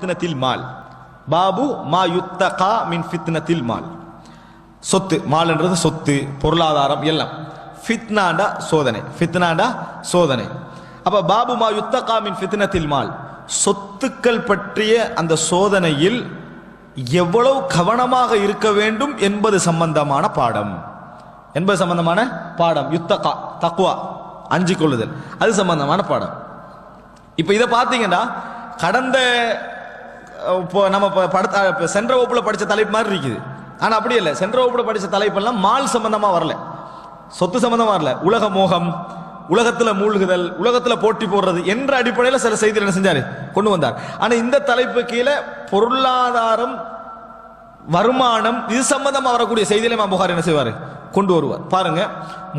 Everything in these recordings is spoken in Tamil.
ஃபித்னத்தில் மால் பாபு மா யுத்தகா மின் ஃபித்னத்தில் மால். சொத்து, மால்ன்றது சொத்து, பொருளாதாரம் எல்லாம். ஃபித்னாண்டா சோதனை, ஃபித்னாண்டா சோதனை. அப்ப பாபு மா யுத்தகா மின் ஃபித்னத்தில் மால், சொத்துக்கள் பற்றிய அந்த சோதனையில் எவ்வளவு கவனமாக இருக்க வேண்டும் என்பது சம்பந்தமான பாடம். யுத்தகா தக்வா, அஞ்சு கொள்ளுதல், அது சம்பந்தமான பாடம். இப்ப இதை பார்த்தீங்கன்னா கடந்த நம்ம சென்ற வகுப்புல படிச்ச தலைப்பு மாதிரி இருக்குது. ஆனா அப்படி இல்லை. சென்ற வகுப்புல படிச்ச தலைப்பெல்லாம் மால் சம்பந்தமா வரல, சொத்து சம்பந்தமா வரல. உலக மோகம், உலகத்துல மூழ்குதல், உலகத்துல போட்டி போடுறது என்ற அடிப்படையில் சில செய்திகள் என்ன செஞ்சாரு, கொண்டு வந்தார். ஆனா இந்த தலைப்பு கீழே பொருளாதாரம், வருமானம், இது சம்பந்தமா வரக்கூடிய செய்திகளை இமாம் புகாரி என்ன செய்வாரு, கொண்டு வருவார். பாருங்க,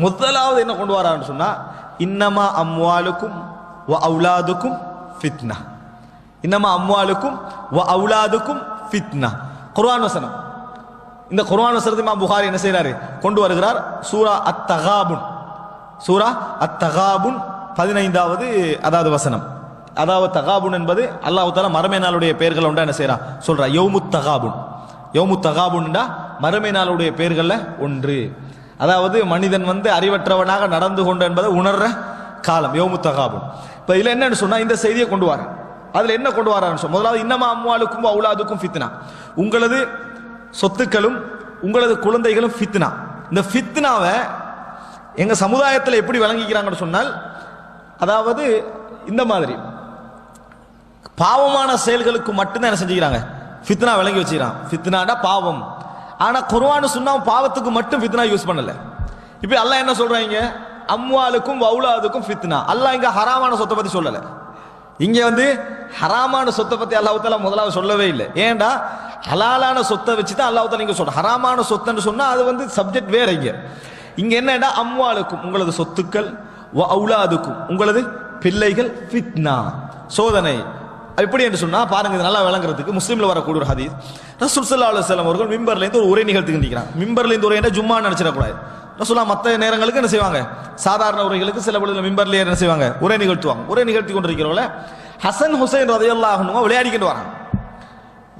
முதலாவது என்ன கொண்டு வரான்னு சொன்னா, இன்னமா அம்வாலுக்கும் வ அவுலாதுக்கும் ஃபித்னா. இன்னமா அம்வாலுக்கும் வ அவுலாதுக்கும் ஃபித்னா, குர்ஆன் வசனம். இந்த குர்ஆன் வசனத்தை இமாம் புகாரி என்ன செய்றாரு, கொண்டு வருகிறார். சூரா அத்-தகாபுன், சூரா அத்-தகாபுன் 15வது அதாவது வசனம். அதாவது தகாபுன் என்பது அல்லாஹ் தஆலா மறுமை நாளுடைய பெயர்கள் ஒன்றா என்ன செய்றா சொல்றா. யௌமுத் தகாபுன், யௌமுத் தகாபுன்டா மறுமை நாளுடைய பெயர்கள்ல ஒன்று. அதாவது மனிதன் அறிவற்றவனாக நடந்து கொண்டு என்பதை உணர்ற காலம் யௌமுத் தகாபுன். இப்ப இதுல என்னன்னு சொன்னா, இந்த செய்தியை கொண்டு வர, அதுல என்ன கொண்டு வரான்னு சொன்னா, முதலாவது இன்னமா அம்வாலுக்கும் அவுலாதுக்கும் ஃபித்னா, உங்களது சொத்துக்களும் உங்களது குழந்தைகளும் ஃபித்னா. இந்த ஃபித்னாவை எங்க சமுதாயத்தில் எப்படி விளங்கிக்கிறாங்கன்னு சொன்னால், அதாவது இந்த மாதிரி பாவமான செயல்களுக்கு மட்டும்தான் என்ன செஞ்சுக்கிறாங்க, ஃபித்னா விளங்கி வச்சுக்கிறான். ஃபித்னாடா பாவம். ஆனா குர்ஆன் சுன்னா பாவத்துக்கு மட்டும் ஃபித்னா யூஸ் பண்ணல. இப்போ அல்லாஹ் என்ன சொல்றாங்க, அம்வாலுக்கும் அவுலாதுக்கும் ஃபித்னா. அல்லாஹ் இங்க ஹராமான சொத்தை பத்தி சொல்லல. இங்க ஹராமான சொத்தை பத்தி அல்லாஹ் தஆலா முதலாவது சொல்லவே இல்லை. ஏன்டா, ஹலாலான சொத்தை வச்சு தான் அல்லாஹ் தஆலா இங்க சொல்ற. ஹராமான சொத்துன்னு சொன்னா அது சப்ஜெக்ட் வேற. இங்க என்னடா, அம்வாலுக்கும் உங்களது சொத்துக்கள், வ அவுலாதுக்கும் உங்களது பிள்ளைகள், ஃபித்னா சோதனை. எப்படி என்று சொன்னா பாருங்க, இது நல்லா விளங்குறதுக்கு முஸ்லிம்ல வரக்கூடிய ஒரு ஹதீஸ். ரசூல் ஸல்லல்லாஹு அலைஹி வஸல்லம் அவர்கள் மிம்பர்ல இருந்து ஒரு உரை நிகழ்த்துகின்றாங்க. மிம்பர்ல இருந்து உரை என்ன ஜும்மா நினைச்சிடக்கூடாது. ரசூலுல்லாஹ் மற்ற நேரங்களுக்கு என்ன செய்வாங்க, சாதாரண உரைகளுக்கு சில பொழுது மிம்பர்லயே என்ன செய்வாங்க, உரை நிகழ்த்துவாங்க. உரை நிகழ்த்தி கொண்டிருக்கிறவங்கள ஹசன் ஹுசைன் ரலியல்லாஹு அன்ஹு விளையாடிக்கிட்டு வராங்க.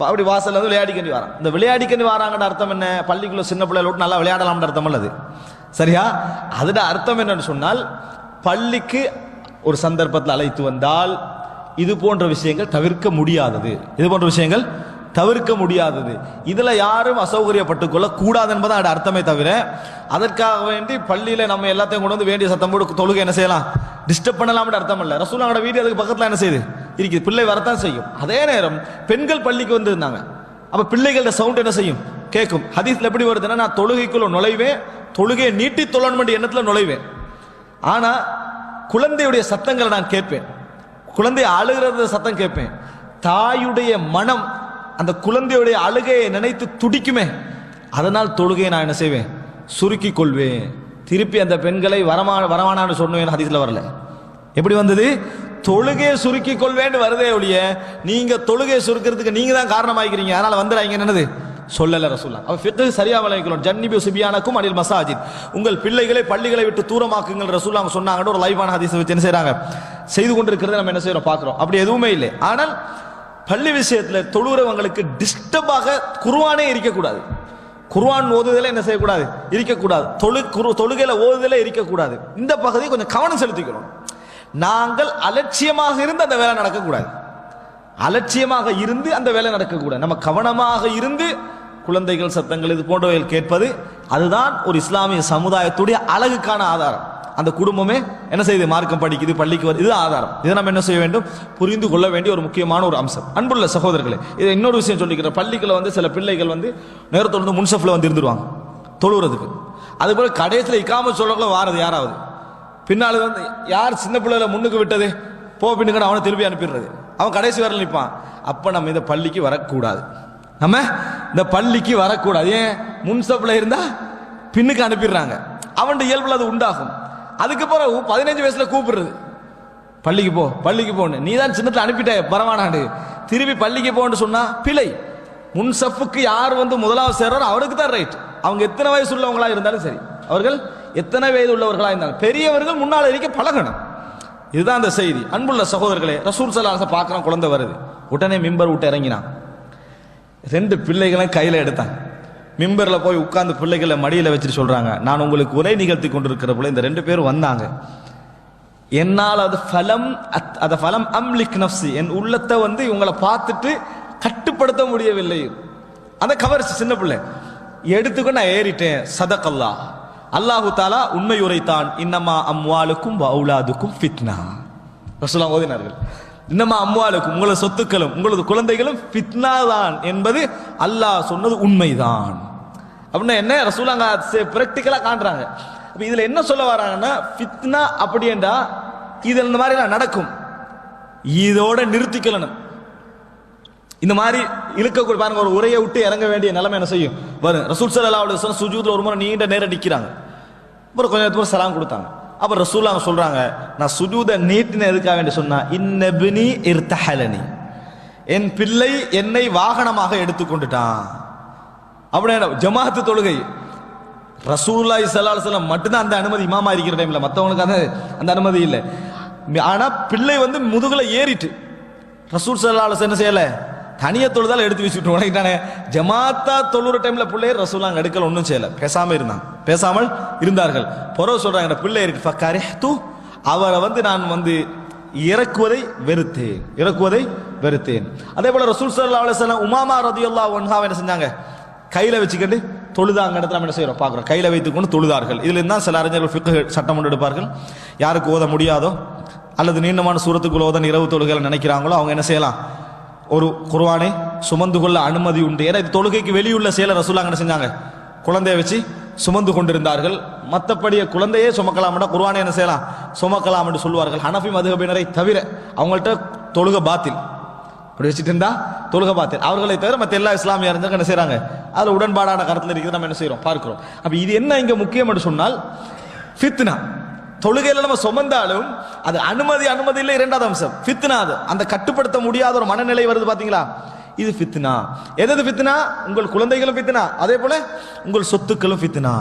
அப்படி வாசல்ல விளையாடிக்கிட்டு வராங்க. இந்த விளையாடிக்கிட்டு வராங்கன்னு அர்த்தம் என்ன, பள்ளிக்குள்ள சின்ன பிள்ளைகளோடு நல்லா விளையாடலாம்னு அர்த்தம் அல்லது, சரியா? அதோட அர்த்தம் என்னன்னு சொன்னால், பள்ளிக்கு ஒரு சந்தர்ப்பத்தில் அழைத்து வந்தால் இது போன்ற விஷயங்கள் தவிர்க்க முடியாதது, இது போன்ற விஷயங்கள் தவிர்க்க முடியாதது. இதுல யாரும் அசௌகரியப்பட்டுக் கொள்ள கூடாது என்பதான் அர்த்தமே தவிர, அதற்காக வேண்டி பள்ளியில நம்ம எல்லாத்தையும் கொண்டு வேண்டிய சத்தம் போட்டு தொழுகை என்ன செய்யலாம், டிஸ்டர்ப் பண்ணலாம்னு அர்த்தம் இல்ல. ரசூலுல்லாஹோட வீடு அதுக்கு பக்கத்துல என்ன செய்யுது, இருக்குது. பிள்ளை வரத்தான் செய்யும். அதே நேரம் பெண்கள் பள்ளிக்கு வந்திருந்தாங்க. அப்ப பிள்ளைகளோட சவுண்ட் என்ன செய்யும், கேட்கும். ஹதீஸ்ல எப்படி வருதுன்னா, நான் தொழுகைக்குள்ள நுழைவேன், தொழுகையை நீட்டி தொழணும் எண்ணத்துல நுழைவேன். ஆனா குழந்தையுடைய சத்தங்களை நான் கேட்பேன், குழந்தை அழுகிறது சத்தம் கேட்பேன். தாயுடைய மனம் அந்த குழந்தையுடைய அழுகையை நினைத்து துடிக்குமே, அதனால் தொழுகையை நான் என்ன செய்வேன், சுருக்கி கொள்வேன். திருப்பி அந்த பெண்களை வரமானான்னு சொன்னேன், ஹதீஸ்ல வரல. எப்படி வந்தது, தொழுகையை சுருக்கி கொள்வேன்னு வருதே ஒழிய, நீங்க தொழுகையை சுருக்கிறதுக்கு நீங்க தான் காரணமாகிறீங்க, அதனால வந்துடாங்க என்னது சொல்லல ரசூலுல்லாஹ். அப்ப ஃபிக்ஹ் சரியா விளங்கிக்கணும். ஜன்னிபு சுபியானக்கும் அனில் மசாஜித், உங்கள் பிள்ளைகளை பள்ளிகளை விட்டு தூரமாக்குங்கள் ரசூலுல்லாஹ் சொன்னாங்கன்னு ஒரு லைவான ஹதீஸ் வச்சு என்ன செய்றாங்க, செய்து கொண்டிருக்கிறத நம்ம என்ன செய்யறோம், பார்க்கிறோம். அப்படி எதுவுமே இல்லை. ஆனால் பள்ளி விஷயத்துல தொழுகிறவங்களுக்கு டிஸ்டர்பாக குர்ஆனே இருக்கக்கூடாது, குர்ஆன் ஓதுதல என்ன செய்யக்கூடாது, இருக்கக்கூடாது, தொழுகையில ஓதுதல இருக்கக்கூடாது. இந்த பகுதியை கொஞ்சம் கவனம் செலுத்திக்கிறோம். நாங்கள் அலட்சியமாக இருந்து அந்த வேலை நடக்கக்கூடாது, அலட்சியமாக இருந்து அந்த வேலை நடக்கக்கூடாது. நம்ம கவனமாக இருந்து குழந்தைகள் சத்தங்கள் இது போன்றவைகள் கேட்பது, அதுதான் ஒரு இஸ்லாமிய சமுதாயத்துடைய அழகுக்கான ஆதாரம். அந்த குடும்பமே என்ன செய்யுது, மார்க்கம் படிக்குது, பள்ளிக்கு வருது, இது ஆதாரம். இதை நம்ம என்ன செய்ய வேண்டும், புரிந்து கொள்ள வேண்டிய ஒரு முக்கியமான ஒரு அம்சம். அன்புள்ள சகோதரர்களே, இது இன்னொரு விஷயம் சொல்லிக்கிறேன். பள்ளிக்குள்ள சில பிள்ளைகள் நேரத்தோடு முன்சஃப்ல இருந்துருவாங்க தொழுறதுக்கு. அதுபோல கடைசியில் இக்காம சொல்லக்குள்ள வாரது யாராவது பின்னால யார் சின்ன பிள்ளைல முன்னுக்கு விட்டது போ பின்னுக்கு அவனை திருப்பி அனுப்பிடுறது, அவன் கடைசி வரல நிற்பான். அப்ப நம்ம இந்த பள்ளிக்கு வரக்கூடாது, நம்ம இந்த பள்ளிக்கு வரக்கூடாது. ஏன், முன்சப்ல இருந்தா பின்னுக்கு அனுப்பிடுறாங்க, அவன் இயல்புல அது உண்டாகும். அதுக்கு பிறகு 15 வயசுல கூப்பிடுறது, பள்ளிக்கு போ பள்ளிக்கு போன்னு, நீ தான் சின்னத்துல அனுப்பிட்ட பரவானாண்டு, திருப்பி பள்ளிக்கு போன்னு சொன்னா பிழை. முன்சப்புக்கு யார் முதலாவது சேர்றாரோ அவருக்கு தான் ரைட். அவங்க எத்தனை வயசு உள்ளவங்களா இருந்தாலும் சரி, அவர்கள் எத்தனை வயது உள்ளவர்களா இருந்தாலும், பெரியவர்கள் முன்னால் இருக்க பழகணும். இதுதான் அந்த செய்தி. அன்புள்ள சகோதரர்களே, ரசூல் ஸல்லல்லாஹு அலைஹி வஸல்லம் பார்க்கறான், குழந்தை வருது. உடனே மிம்பர் விட்டு இறங்கினான். 2 பிள்ளைகளையும் கையில எடுத்தான். மிம்பர்ல போய் உட்கார்ந்து பிள்ளைகளை மடியில வச்சுட்டு சொல்றாங்க, நான் உங்களுக்கு உரை நிகழ்த்தி கொண்டிருக்கிற போல இந்த 2 பேரும் வந்தாங்க. என்னால் அது ஃபலம் அம்லிக் நஃப்ஸி, என் உள்ளத்தை இவங்களை பார்த்துட்டு கட்டுப்படுத்த முடியவில்லை. அந்த கவர்ச்சி, சின்ன பிள்ளை எடுத்துக்கொண்டு நான் ஏறிட்டேன். சதகல்லா, அல்லாஹு தாலா உண்மை உரைத்தான். இன்னமா அம்வாலுக்கும் வஅவுலாதுக்கும் ஃபித்னா. ரசூலுல்லாஹ் ஓதினார்கள், இன்னமா அம்வாலுக்கும், உங்களது சொத்துக்களும் உங்களது குழந்தைகளும் ஃபித்னா தான் என்பது அல்லாஹ் சொன்னது உண்மைதான். அப்படின்னா என்ன, ரசூலுல்லாஹ் பிராக்டிகலா காண்றாங்க. அப்ப இதுல என்ன சொல்ல வராங்கன்னா, ஃபித்னா அப்படி என்றா இது இந்த மாதிரி நடக்கும், இதோட நிறுத்திக்கணும். இந்த மாதிரி இழுக்கக்கூடிய பாருங்க, ஒரு உரையை விட்டு இறங்க வேண்டிய நிலைமை என்ன செய்யும் வரும். ரசூல் ஸல்லல்லாஹு அலைஹி வஸல்லம் சுஜூத்ல ஒரு முறை நீண்ட நேரம் நிக்கிறாங்க. அப்புறம் கொஞ்ச நேரத்துக்கு சலாம் கொடுத்தாங்க. அப்ப ரசூலுல்லாஹ் சொல்றாங்க, நான் சுஜூத நீட்டின எதுக்காக வேண்டி சொன்னா, இன்னபினி இர்தஹலனி, என் பிள்ளை என்னை வாகனமாக எடுத்துக்கொண்டுட்டான். அப்படின்னா ஜமாஅத்து தொழுகை ரசூலுல்லாஹி ஸல்லல்லாஹு அலைஹி வஸல்லம் மட்டும்தான் அந்த அனுமதி, இமாமா இருக்கிற டைம்ல மற்றவங்களுக்கு அந்த அனுமதி இல்லை. ஆனா பிள்ளை முதுகுல ஏறிட்டு ரசூல் ஸல்லல்லாஹு அலைஹி வஸல்லம் என்ன செய்யல, தனிய தொழுதால் எடுத்து வச்சுட்டு உனக்கிட்டானே. ஜமாத்தா தொழுற டைம்ல பிள்ளைய ரசூலுல்லாஹ் எடுக்கல, ஒன்றும் செய்யல, பேசாமல் இருந்தார்கள். பொறவு சொல்றாங்க, பிள்ளை இருக்கு ஃபகரிஹ்து, அவரை நான் இறக்குவதை வெறுத்தேன். அதே போல ரசூல் ஸல்லல்லாஹு அலைஹி வஸல்லம் உமாமா ரலியல்லாஹு அன்ஹா என்ன செஞ்சாங்க, கையில வச்சுக்கிட்டு தொழுதாங்க. இடத்துல நம்ம என்ன செய்யறோம் பார்க்கிறோம், கையில வைத்துக்கொண்டு தொழுதார்கள். இதுல இருந்தால் சில அறிஞர்கள் ஃபிக்ஹ் சட்டம் கொண்டு எடுப்பார்கள். யாருக்கு ஓத முடியாதோ அல்லது நீண்டமான சூரத்துக்குள்ள ஓத இரவு தொழுகைகளை நினைக்கிறாங்களோ அவங்க என்ன செய்யலாம், ஒரு குர்ஆனை சுமந்து கொள்ள அனுமதி உண்டு. ஏன்னா இது தொழுகைக்கு வெளியுள்ள செயலை ரசூலுல்லாஹ் என்ன செஞ்சாங்க, குழந்தைய வச்சு சுமந்து கொண்டிருந்தார்கள். மற்றபடிய குழந்தையே சுமக்கலாம்னா குர்ஆனை என்ன செய்யலாம், சுமக்கலாம் என்று சொல்வார்கள். ஹனஃபி மதுஹபினரை தவிர அவங்கள்ட்ட தொழுகை பாத்தில், அப்படி வச்சுட்டு இருந்தா தொழுகை பாத்தில். அவர்களை தவிர மற்ற எல்லா இஸ்லாமிய அறிஞர்கள் என்ன செய்யறாங்க, அதுல உடன்பாடான கருத்துல இருக்கிறது நம்ம என்ன செய்யறோம் பார்க்கிறோம். அப்ப இது என்ன இங்க முக்கியம் என்று சொன்னால், ஃபித்னா தொழுகையில நம்ம சுமந்தாலும் அது அனுமதி இல்லை. 2வது அம்சம் ஃபித்னா, அது அந்த கட்டுப்படுத்த முடியாத ஒரு மனநிலை வருது பாத்தீங்களா, இது ஃபித்னா. எது ஃபித்னா, உங்கள் குழந்தைகளும் ஃபித்னா, அதே போல உங்கள் சொத்துக்களும் ஃபித்னா.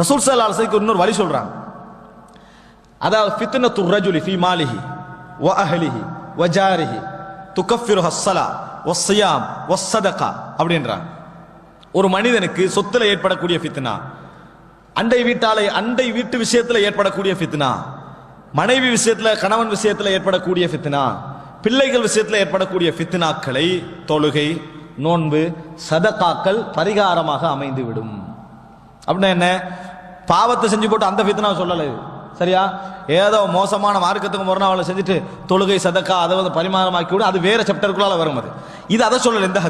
ரசூல் ஸல்லல்லாஹு அலைஹி வஸல்லம் இன்னொரு வழி சொல்றாங்க, அதாவது ஃபித்னத்து ரஜுலி ஃபீ மாலிஹி வ அஹ்லிஹி வ ஜாரிஹி துகஃபிருஹு ஸலா வஸ்ஸியாம் வஸ்ஸதகா அப்படின்றாங்க. ஒரு மனிதனுக்கு சொத்துல ஏற்படக்கூடிய ஃபித்னா, அண்டை வீட்டு விஷயத்துல ஏற்படக்கூடிய ஃபித்னா, மனைவி விஷயத்துல கணவன் விஷயத்துல ஏற்படக்கூடிய ஃபித்னா, பிள்ளைகள் விஷயத்துல ஏற்படக்கூடிய ஃபித்னாக்களை தொழுகை, நோன்பு, சதகாக்கள் பரிகாரமாக அமைந்து விடும். அப்படின்னா என்ன, பாவத்தை செஞ்சு போட்டு அந்த ஃபித்னா சொல்லலை, சரியா, ஏதோ மோசமான மார்க்கத்துக்கு முரணாவளை செஞ்சுட்டு தொழுகை சதக்கா அதை பரிமாணமாக்கி விட, அது வேற சாப்டருக்குள்ளால வரும். இது அதை சொல்லல. இந்த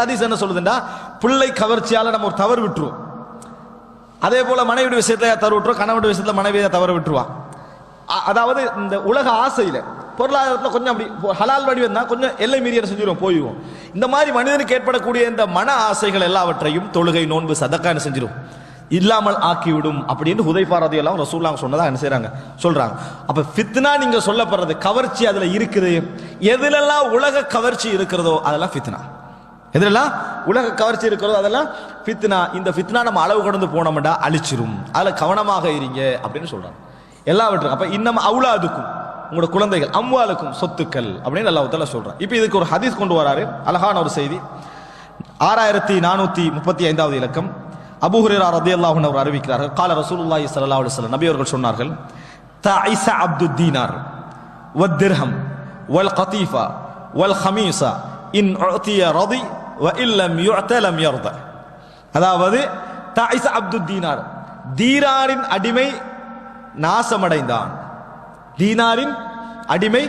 ஹதீஸ் என்ன சொல்லுதுன்னா, பிள்ளை கவர்ச்சியால நம்ம ஒரு தவறு விட்டுருவோம். அதே போல மனைவி விஷயத்துல தவறு விட்டுருவோம், கணவன் விஷயத்துல மனைவியை தவறு விட்டுருவான். அதாவது இந்த உலக ஆசையில பொருளாதாரத்தில் கொஞ்சம் அப்படி ஹலால் வடிவம் தான், கொஞ்சம் எல்லை மீறி செஞ்சிருவோம் போயிடுவோம். இந்த மாதிரி மனிதனுக்கு ஏற்படக்கூடிய இந்த மன ஆசைகள் எல்லாவற்றையும் தொழுகை, நோன்பு, சதக்கா என்ன செஞ்சிடும், இல்லாமல் ஆக்கிவிடும் அப்படின்னு ஹுதைஃபா ரலியல்லாஹு ரசூலுல்லாஹ் சொன்னதா என்ன செய்றாங்க சொல்றாங்க. அப்ப ஃபித்னா நீங்க சொல்லப்படுறது கவர்ச்சி அதுல இருக்குது. எதுலெல்லாம் உலக கவர்ச்சி இருக்கிறதோ அதெல்லாம் ஃபித்னா. எதுலெல்லாம் உலக கவர்ச்சி இருக்கிறதோ அதெல்லாம் ஃபித்னா. இந்த ஃபித்னா நம்ம அளவு கடந்து போனோம்டா அழிச்சிரும், அதுல கவனமாக இருங்க அப்படின்னு சொல்றாங்க எல்லாவற்றுக்கும். அப்ப இன்னும் அவுலாதுக்கும், உங்களோட குழந்தைகள், அம்வாலுக்கும் சொத்துக்கள் அப்படின்னு அல்லாஹ் தஆலா சொல்றான். இப்போ இதுக்கு ஒரு ஹதீஸ் கொண்டு வராரு, அழகான ஒரு செய்தி. 6435வது இலக்கம். அபூ ஹுரைரா ரலியல்லாஹு அன்ஹு அவர் அறிவிக்கிறார்கள், قال ரசூலுல்லாஹி ஸல்லல்லாஹு அலைஹி வஸல்லம், நபி அவர்கள் சொன்னார்கள், தஇஸ அப்துத் தீனார் வத்திர்ஹம் வல் கதீஃபா வல் கமீஸா இன் உஅதிய ரதி வ இல்லம் யுஅத லம் யர்த. அதாவது தஇஸ அப்துத் தீனார், தீனாரின் அடிமை நாசமடைந்தான், தீனாரின் அடிமை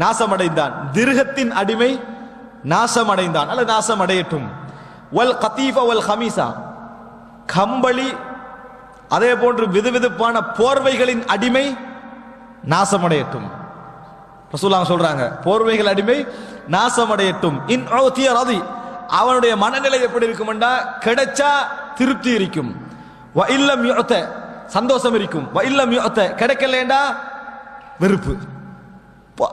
நாசமடைந்தான், திர்ஹத்தின் அடிமை நாசமடைந்தான் அல்லது நாசமடையட்டும். வல் கதீஃபா வல் கமீஸா, கம்பளி அதே போன்று விதுவிதுப்பான போர்வைகளின் அடிமை நாசமடையட்டும். ரசூலுல்லாஹ் சொல்றாங்க, போர்வைகள் அடிமை நாசமடையட்டும். இன் உஅதிய ரதி, அவனுடைய மனநிலை எப்படி இருக்கும்டா, கிடைச்சா திருப்தி இருக்கும், வ இல்லம் யுஅத, சந்தோஷம் இருக்கும், வ இல்லம் யுஅத, கிடைக்கலண்டா வெறுப்பு.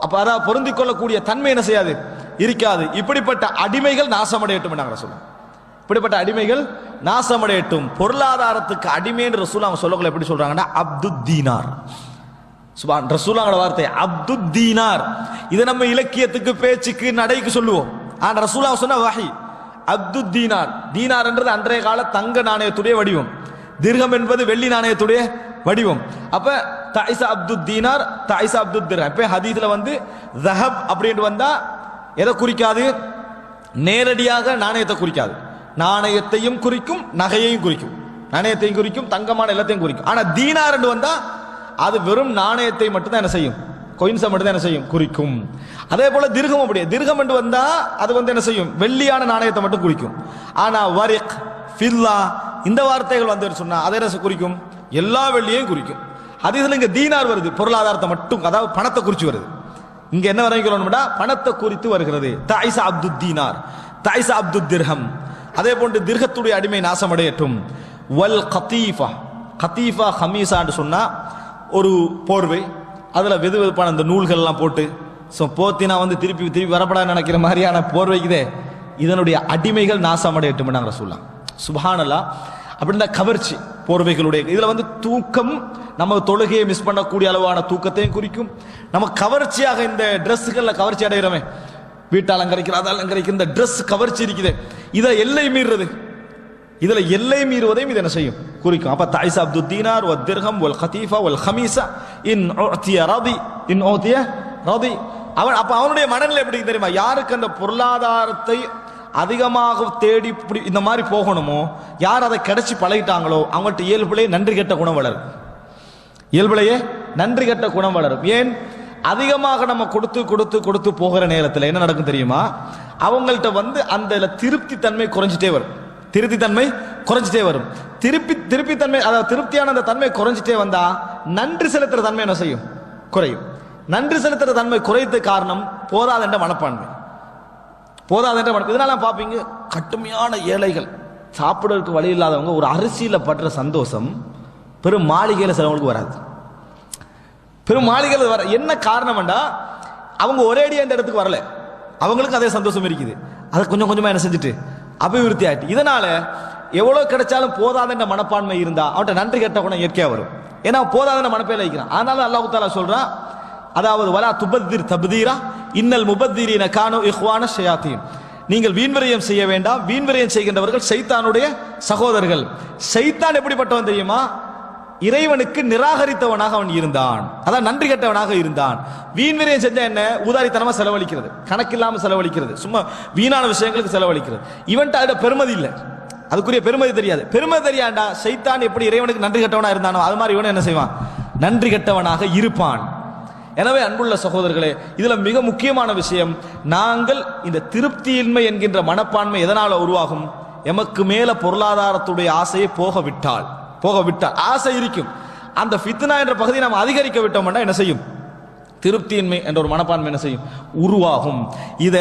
அப்ப அத பொருந்திக் கொள்ளக்கூடிய தன்மை என்ன செய்யாது, இருக்காது. இப்படிப்பட்ட அடிமைகள் நாசமடையட்டும் என்றாங்க ரசூலுல்லாஹ். இப்படிப்பட்ட அடிமைகள் நாசமடையட்டும். பொருளாதாரத்துக்கு அடிமை என்று ரசூலுல்லாஹ் சொல்லல எப்படி சொல்றாங்கன்னா, அப்துத் தீனார், சுபான் ரசூலுல்லாஹ்வோட வார்த்தை அப்துத் தீனார். இதை நம்ம இலக்கியத்துக்கு பேச்சுக்கு நடைக்கு சொல்லுவோம். ஆனா ரசூலுல்லாஹ் சொன்ன வஹி அப்துத் தீனார். தீனார் என்றது அன்றைய கால தங்க நாணயத்துடைய வடிவம், திர்ஹம் என்பது வெள்ளி நாணயத்துடைய வடிவம். அப்ப தாயிசா அப்துத் தீனார், தாயிசா அப்துத் திர்ஹம். இப்ப ஹதீஸ்ல வந்து ஸஹப் அப்படினு வந்தா எதை குறிக்காது? நேரடியாக நாணயத்தை குறிக்காது. நாணயத்தையும் குறிக்கும், நகையையும் குறிக்கும். நாணயத்தையும் குறிக்கும், தங்கமான எல்லாத்தையும் குறிக்கும். ஆனா தீனார் என்று வந்தா அது வெறும் நாணயத்தை மட்டும் தான் என்ன செய்யும்? கொயின்ஸை மட்டும் தான் என்ன செய்யும்? குறிக்கும். அதே போல திர்ஹம் அப்படியே, திர்ஹம் என்று வந்தா அது வந்து என்ன செய்யும்? வெள்ளியான நாணயத்தை மட்டும் குறிக்கும். ஆனா வரிக், ஃபில்லா இந்த வார்த்தைகள் வந்து சொன்னா அதை என்ன குறிக்கும்? எல்லா வெள்ளியையும் குறிக்கும். ஹதீஸ்ல இங்க தீனார் வருது, பொருளாதாரத்தை மட்டும், அதாவது பணத்தை குறிச்சு வருது. இங்க என்ன வரைக்கணும்னா பணத்தை குறித்து வருகிறது. தாயிசா அப்துத் தீனார், தாயிசா அப்துத் திர்ஹம். அதே போன்று திர்ஹத்துடைய அடிமை நாசமடையட்டும். வல் கதீஃபா, கதீஃபா ஹமீசான்னு சொன்னா ஒரு போர்வை, அதுல வெது வெதுப்பான அந்த நூல்கள் எல்லாம் போட்டு போத்தினா வந்து திருப்பி திருப்பி வரப்படாது நினைக்கிற மாதிரியான போர்வைக்குதே, இதனுடைய அடிமைகள் நாசமடையட்டும் ரசூலுல்லாஹ். சுப்ஹானல்லாஹ். அப்படின்னா கவர்ச்சி போர்வைகளுடைய இதுல வந்து தூக்கம், நம்ம தொழுகையை மிஸ் பண்ணக்கூடிய அளவான தூக்கத்தையும் குறிக்கும். நம்ம கவர்ச்சியாக இந்த ட்ரெஸ்ஸுகள்ல கவர்ச்சி அடைகிறோமே, வீட்டை அலங்கரிக்கிற அதை அலங்கரிக்கிற இந்த ட்ரெஸ் கவர்ச்சி இருக்குது, இதை எல்லை மீறுறது, இதுல எல்லை மீறுவதையும் இது என்ன செய்யும்? குறிக்கும். அப்ப தாயிசா அப்துத் தீனார் வல் திர்ஹம் வல் கதீஃபா வல் ஹமீஸா இன் உத்திய ரதி, இன் உத்திய ரதி. அவன் அப்ப அவனுடைய மனநிலை எப்படி தெரியுமா? யாருக்கு அந்த பொருளாதாரத்தை அதிகமாக தேடி இந்த மாதிரி போகணுமோ, யார் அதை கிடைச்சி பழகிட்டாங்களோ அவங்கள்ட்ட இயல்புலேயே நன்றி கெட்ட குணம் வளரும். இயல்புலேயே நன்றி கெட்ட குணம் வளரும். ஏன்? அதிகமாக நம்ம கொடுத்து கொடுத்து கொடுத்து போகிற நேரத்தில் என்ன நடக்கும் தெரியுமா? அவங்கள்ட்ட வந்து அந்த திருப்தி தன்மை குறைஞ்சிட்டே வரும். திருப்தி தன்மை குறைஞ்சிட்டே வரும். திருப்தி தன்மை, அதாவது திருப்தியான அந்த தன்மை குறைஞ்சிட்டே வந்தா நன்றி செலுத்துற தன்மை என்ன செய்யும்? குறையும். நன்றி செலுத்துற தன்மை குறைத்த காரணம் போதாத என்ற மனப்பான்மை, போதாத என்ற மனப்பான்மை. இதனால பாப்பீங்க, கட்டுமையான ஏழைகள், சாப்பிடுறதுக்கு வழி இல்லாதவங்க ஒரு அரிசியில படுற சந்தோஷம் பெரும் மாளிகையில சிலவங்களுக்கு வராது. பெரும் மாளிகையில் வர என்ன காரணம்டா, அவங்க ஒரேடியா இந்த இடத்துக்கு வரல, அவங்களுக்கு அதே சந்தோஷம் இருக்குது. அதை கொஞ்சம் கொஞ்சமா என்ன செஞ்சுட்டு அபிவிருத்தி ஆயிட்டு. இதனால எவ்வளவு கிடைச்சாலும் போதாத மனப்பான்மை இருந்தா அவன்கிட்ட நன்றி கெட்ட குணம் இயற்கையா வரும். ஏன்னா போதாத மனப்பையில வைக்கிறான். அதனால அல்லாஹ் தஆலா சொல்றான், அதாவது வலா துபத்திர் தப்தீரா இன்னல் முபத்திரீன கானு இஹ்வான ஷயாத்தீன். நீங்கள் வீண்விரயம் செய்ய வேண்டாம், வீண்விரயம் செய்கின்றவர்கள் சைத்தானுடைய சகோதரர்கள். சைத்தான் எப்படிப்பட்டவன் தெரியுமா? இறைவனுக்கு நிராகரித்தவனாக அவன் இருந்தான், அதான் நன்றி கெட்டவனாக இருந்தான். வீண்விரயம் செஞ்சா என்ன? ஊதாரித்தனமா செலவழிக்கிறது, கணக்கில்லாம செலவழிக்கிறது, சும்மா வீணான விஷயங்களுக்கு செலவழிக்கிறது. இவன்ட்ட அதோட பெருமதி இல்லை, அதுக்குரிய பெருமதி தெரியாது. பெருமதி தெரியாண்டா சைத்தான் எப்படி இறைவனுக்கு நன்றி கெட்டவனா இருந்தானோ அது மாதிரி இவன் என்ன செய்வான்? நன்றி கெட்டவனாக இருப்பான். எனவே அன்புள்ள சகோதரர்களே, இதுல மிக முக்கியமான விஷயம், நாங்கள் இந்த திருப்தியின்மை என்கின்ற மனப்பான்மை எதனால உருவாகும்? எமக்கு மேல பொருளாதாரத்துடைய ஆசையை போக விட்டால் ஆசை இருக்கும், அந்த ஃபித்னா என்ற பகுதியை நாம் அதிகரிக்க விட்டோம்னா என்ன செய்யும்? திருப்தியின்மை என்ற ஒரு மனப்பான்மை என்ன செய்யும்? உருவாகும். இத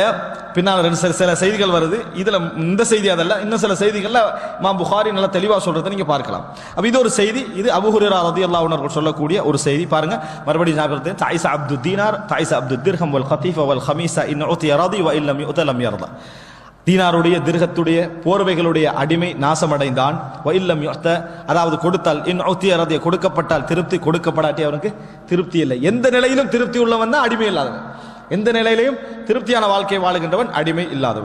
பின்னால் சில செய்திகள் வருது, இதுல இந்த செய்தி அதல்ல, இன்னும் சில செய்திகள்ல இமாம் புகாரி நல்லா தெளிவா சொல்றதை நீங்க பார்க்கலாம். அப்ப இது ஒரு செய்தி, இது அபூ ஹுரைரா ரலியல்லாஹு அன்ஹு அவர்கள் சொல்லக்கூடிய ஒரு செய்தி. பாருங்க, மறுபடியும் ஞாபகப்படுத்துறேன். தாயிசா அப்துத் தீனார், தாயிசா அப்துத் திர்ஹம் வல் கதீஃபா வல் ஹமீஸா இன் உத்திய ரதி வ இல்லம் யுத லம் யர்தா. தீனாருடைய திர்ஹத்துடைய போர்வைகளுடைய அடிமை நாசமடைந்தான். வ இல்லம் யுத, அதாவது கொடுத்தால், இன் உத்திய ரதி கொடுக்கப்பட்டால் திருப்தி, கொடுக்கப்படாட்டி அவனுக்கு திருப்தி இல்லை. எந்த நிலையிலும் திருப்தி உள்ளவன் தான் அடிமை இல்லாதவன். எந்த நிலையிலையும் திருப்தியான வாழ்க்கை வாழுகின்றவன் அடிமை இல்லாதவன்.